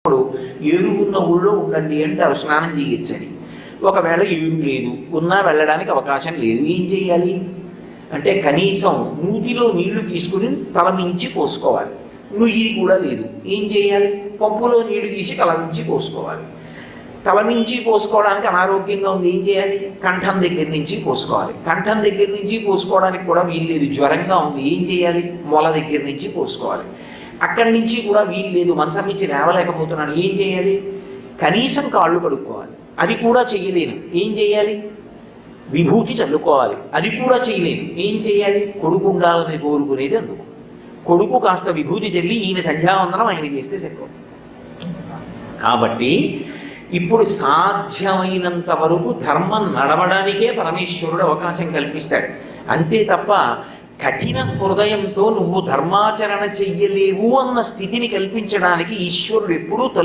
ఇప్పుడు ఏరు ఉన్న ఊళ్ళో ఉండండి అంటారు స్నానం చేయొచ్చని. ఒకవేళ ఏరు లేదు, ఉన్నా వెళ్ళడానికి అవకాశం లేదు, ఏం చేయాలి అంటే కనీసం నూతిలో నీళ్లు తీసుకుని తల మించి పోసుకోవాలి. నుయ్యి కూడా లేదు, ఏం చేయాలి? పంపులో నీళ్లు తీసి తల మించి పోసుకోవాలి. తల మించి పోసుకోవడానికి అనారోగ్యంగా ఉంది, ఏం చేయాలి? కంఠం దగ్గర నుంచి పోసుకోవాలి. కంఠం దగ్గర నుంచి పోసుకోవడానికి కూడా వీలు లేదు, జ్వరంగా ఉంది, ఏం చేయాలి? మొల దగ్గర నుంచి పోసుకోవాలి. అక్కడి నుంచి కూడా వీలు లేదు, మంచం నుంచి లేవలేకపోతున్నాను, ఏం చేయాలి? కనీసం కాళ్ళు కడుక్కోవాలి, అది కూడా చేయలేను, ఏం చేయాలి? విభూతి చల్లుకోవాలి, అది కూడా చేయలేను, ఏం చేయాలి? కొడుకు ఉండాలని కోరుకునేది అందుకు. కొడుకు కాస్త విభూతి చల్లి ఈయన సంధ్యావందనం ఆయన చేస్తే సరిపోతుంది. కాబట్టి ఇప్పుడు సాధ్యమైనంత వరకు ధర్మం నడవడానికే పరమేశ్వరుడు అవకాశం కల్పిస్తాడు, అంతే తప్ప కఠిన హృదయంతో నువ్వు ధర్మాచరణ చెయ్యలేవు అన్న స్థితిని కల్పించడానికి ఈశ్వరుడు ఎప్పుడూ